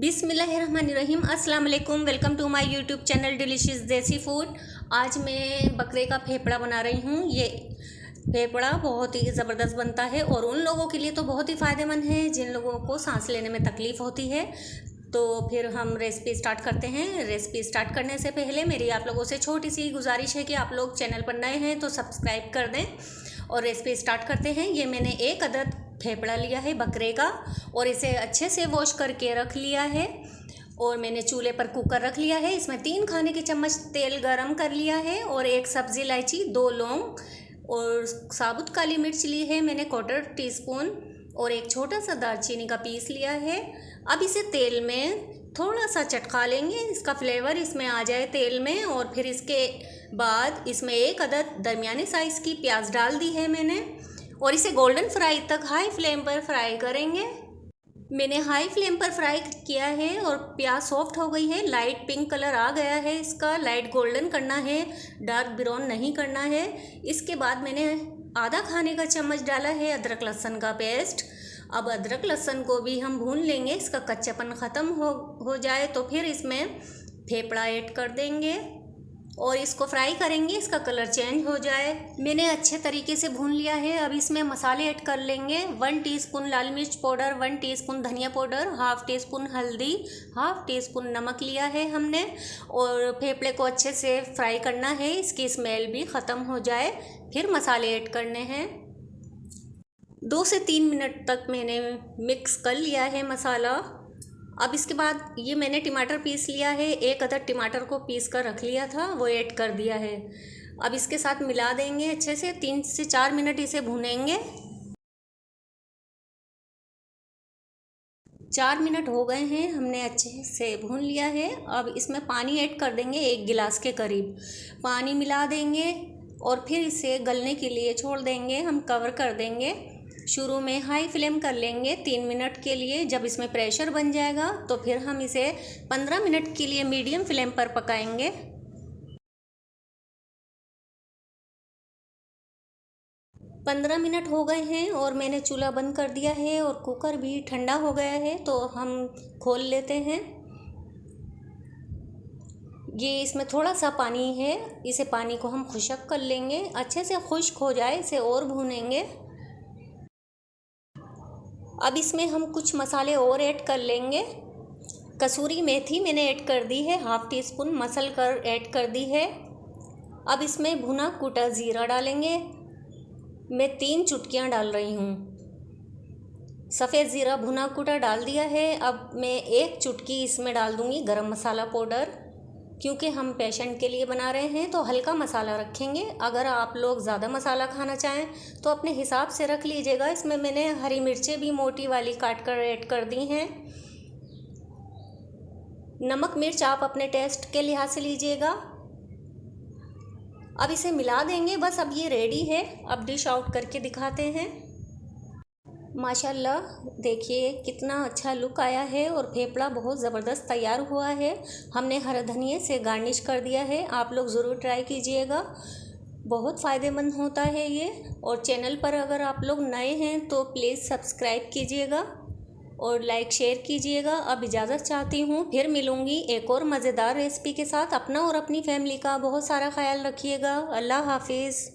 बिस्मिल्लाहिर्रहमानिर्रहीम। अस्सलाम वालेकुम। Welcome to my YouTube channel delicious desi food. आज मैं बकरे का फेफड़ा बना रही हूँ। ये फेफड़ा बहुत ही ज़बरदस्त बनता है और उन लोगों के लिए तो बहुत ही फ़ायदेमंद है जिन लोगों को सांस लेने में तकलीफ़ होती है। तो फिर हम रेसिपी स्टार्ट करते हैं। रेसिपी स्टार्ट करने से पहले मेरी आप लोगों से छोटी सी गुजारिश है कि आप लोग चैनल पर नए हैं तो सब्सक्राइब कर दें और रेसिपी स्टार्ट करते हैं। ये मैंने एक अदद फेफड़ा लिया है बकरे का और इसे अच्छे से वॉश करके रख लिया है और मैंने चूल्हे पर कुकर रख लिया है। इसमें 3 खाने के चम्मच तेल गरम कर लिया है और 1 सब्ज़ी इलायची, 2 लौंग और साबुत काली मिर्च ली है मैंने 1/4 टीस्पून और एक छोटा सा दालचीनी का पीस लिया है। अब इसे तेल में थोड़ा सा चटका लेंगे, इसका फ्लेवर इसमें आ जाए तेल में। और फिर इसके बाद इसमें एक अदद दरमियाने साइज़ की प्याज डाल दी है मैंने और इसे गोल्डन फ्राई तक हाई फ्लेम पर फ्राई करेंगे। मैंने हाई फ्लेम पर फ्राई किया है और प्याज सॉफ्ट हो गई है, लाइट पिंक कलर आ गया है इसका। लाइट गोल्डन करना है, डार्क ब्राउन नहीं करना है। इसके बाद मैंने आधा खाने का चम्मच डाला है अदरक लहसुन का पेस्ट। अब अदरक लहसुन को भी हम भून लेंगे, इसका कच्चापन ख़त्म हो जाए तो फिर इसमें फेफड़ा ऐड कर देंगे और इसको फ्राई करेंगे, इसका कलर चेंज हो जाए। मैंने अच्छे तरीके से भून लिया है। अब इसमें मसाले ऐड कर लेंगे। 1 टीस्पून लाल मिर्च पाउडर, 1 टीस्पून धनिया पाउडर, हाफ़ टी स्पून हल्दी, हाफ़ टी स्पून नमक लिया है हमने और फेफड़े को अच्छे से फ्राई करना है, इसकी स्मेल भी ख़त्म हो जाए। फिर मसाले ऐड करने हैं। 2 से 3 मिनट तक मैंने मिक्स कर लिया है मसाला। अब इसके बाद ये मैंने टमाटर पीस लिया है, 1 अदद टमाटर को पीस कर रख लिया था, वो ऐड कर दिया है। अब इसके साथ मिला देंगे अच्छे से, 3 से 4 मिनट इसे भूनेंगे। 4 मिनट हो गए हैं, हमने अच्छे से भून लिया है। अब इसमें पानी ऐड कर देंगे 1 गिलास के करीब। पानी मिला देंगे और फिर इसे गलने के लिए छोड़ देंगे, हम कवर कर देंगे। शुरू में हाई फ्लेम कर लेंगे 3 मिनट के लिए। जब इसमें प्रेशर बन जाएगा तो फिर हम इसे 15 मिनट के लिए मीडियम फ्लेम पर पकाएंगे। 15 मिनट हो गए हैं और मैंने चूल्हा बंद कर दिया है और कुकर भी ठंडा हो गया है, तो हम खोल लेते हैं। ये इसमें थोड़ा सा पानी है, इसे पानी को हम खुश्क कर लेंगे, अच्छे से खुश्क हो जाए इसे और भूनेंगे। अब इसमें हम कुछ मसाले और ऐड कर लेंगे। कसूरी मेथी मैंने ऐड कर दी है, हाफ़ टी स्पून मसल कर ऐड कर दी है। अब इसमें भुना कूटा ज़ीरा डालेंगे, मैं 3 चुटकियाँ डाल रही हूँ। सफ़ेद ज़ीरा भुना कूटा डाल दिया है। अब मैं 1 चुटकी इसमें डाल दूँगी गरम मसाला पाउडर, क्योंकि हम पेशेंट के लिए बना रहे हैं तो हल्का मसाला रखेंगे। अगर आप लोग ज़्यादा मसाला खाना चाहें तो अपने हिसाब से रख लीजिएगा। इसमें मैंने हरी मिर्चें भी मोटी वाली काट कर ऐड कर दी हैं। नमक मिर्च आप अपने टेस्ट के लिहाज से लीजिएगा। अब इसे मिला देंगे, बस अब ये रेडी है। अब डिश आउट करके दिखाते हैं। माशाल्लाह देखिए कितना अच्छा लुक आया है और फेफड़ा बहुत ज़बरदस्त तैयार हुआ है। हमने हरा धनिया से गार्निश कर दिया है, आप लोग ज़रूर ट्राई कीजिएगा, बहुत फ़ायदेमंद होता है ये। और चैनल पर अगर आप लोग नए हैं तो प्लीज़ सब्सक्राइब कीजिएगा और लाइक शेयर कीजिएगा। अब इजाज़त चाहती हूँ, फिर मिलूँगी एक और मज़ेदार रेसिपी के साथ। अपना और अपनी फैमिली का बहुत सारा ख्याल रखिएगा। अल्लाह हाफिज़।